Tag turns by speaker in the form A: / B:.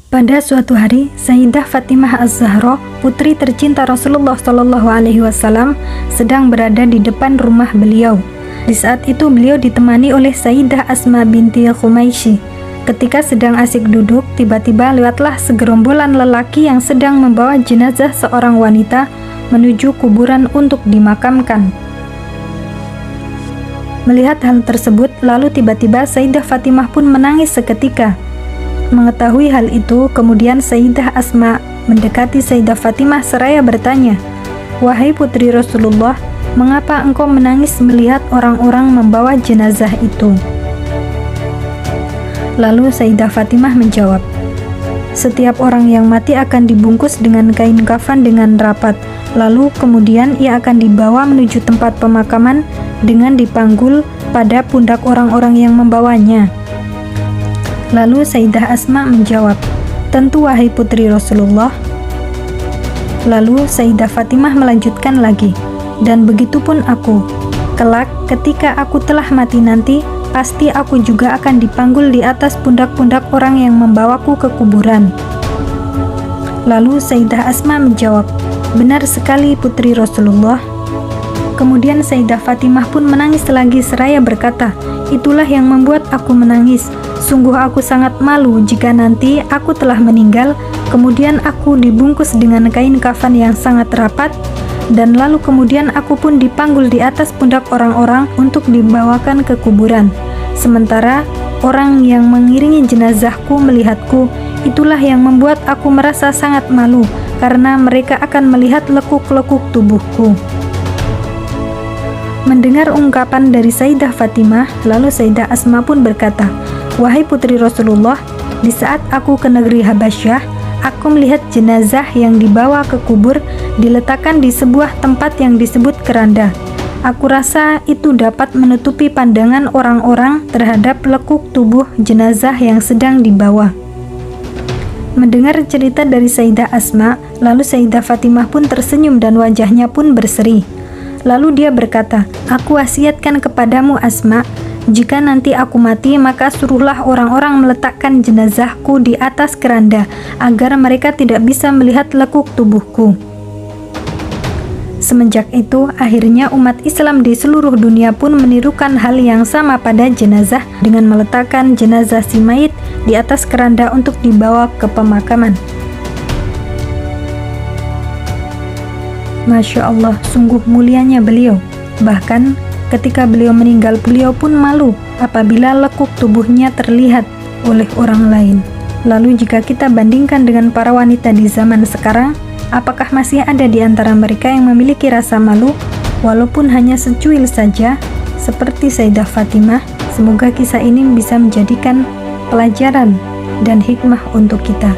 A: Pada suatu hari, Sayyidah Fatimah Az-Zahra, putri tercinta Rasulullah SAW, sedang berada di depan rumah beliau. Di saat itu beliau ditemani oleh Sayyidah Asma binti Khumaisy. Ketika sedang asik duduk, tiba-tiba lewatlah segerombolan lelaki yang sedang membawa jenazah seorang wanita menuju kuburan untuk dimakamkan. Melihat hal tersebut, lalu tiba-tiba Sayyidah Fatimah pun menangis seketika. Mengetahui hal itu, kemudian Sayyidah Asma mendekati Sayyidah Fatimah seraya bertanya, "Wahai putri Rasulullah, mengapa engkau menangis melihat orang-orang membawa jenazah itu?" Lalu Sayyidah Fatimah menjawab, "Setiap orang yang mati akan dibungkus dengan kain kafan dengan rapat, lalu kemudian ia akan dibawa menuju tempat pemakaman dengan dipanggul pada pundak orang-orang yang membawanya." Lalu Sayyidah Asma menjawab, "Tentu wahai putri Rasulullah." Lalu Sayyidah Fatimah melanjutkan lagi, "Dan begitupun aku. Kelak ketika aku telah mati nanti, pasti aku juga akan dipanggul di atas pundak-pundak orang yang membawaku ke kuburan." Lalu Sayyidah Asma menjawab, "Benar sekali putri Rasulullah." Kemudian Sayyidah Fatimah pun menangis lagi seraya berkata, "Itulah yang membuat aku menangis. Sungguh aku sangat malu jika nanti aku telah meninggal, kemudian aku dibungkus dengan kain kafan yang sangat rapat, dan lalu kemudian aku pun dipanggul di atas pundak orang-orang untuk dibawakan ke kuburan. Sementara orang yang mengiringi jenazahku melihatku, itulah yang membuat aku merasa sangat malu, karena mereka akan melihat lekuk-lekuk tubuhku." Mendengar ungkapan dari Sayyidah Fatimah, lalu Sayyidah Asma pun berkata, "Wahai putri Rasulullah, di saat aku ke negeri Habasyah, aku melihat jenazah yang dibawa ke kubur diletakkan di sebuah tempat yang disebut keranda. Aku rasa itu dapat menutupi pandangan orang-orang terhadap lekuk tubuh jenazah yang sedang dibawa." Mendengar cerita dari Sayyidah Asma, lalu Sayyidah Fatimah pun tersenyum dan wajahnya pun berseri. Lalu dia berkata, "Aku wasiatkan kepadamu Asma, jika nanti aku mati, maka suruhlah orang-orang meletakkan jenazahku di atas keranda, agar mereka tidak bisa melihat lekuk tubuhku." Semenjak itu, akhirnya umat Islam di seluruh dunia pun menirukan hal yang sama pada jenazah dengan meletakkan jenazah si mayit di atas keranda untuk dibawa ke pemakaman. Masya Allah, sungguh mulianya beliau. Bahkan ketika beliau meninggal, beliau pun malu apabila lekuk tubuhnya terlihat oleh orang lain. Lalu jika kita bandingkan dengan para wanita di zaman sekarang, apakah masih ada di antara mereka yang memiliki rasa malu, walaupun hanya secuil saja, seperti Sayyidah Fatimah? Semoga kisah ini bisa menjadikan pelajaran dan hikmah untuk kita.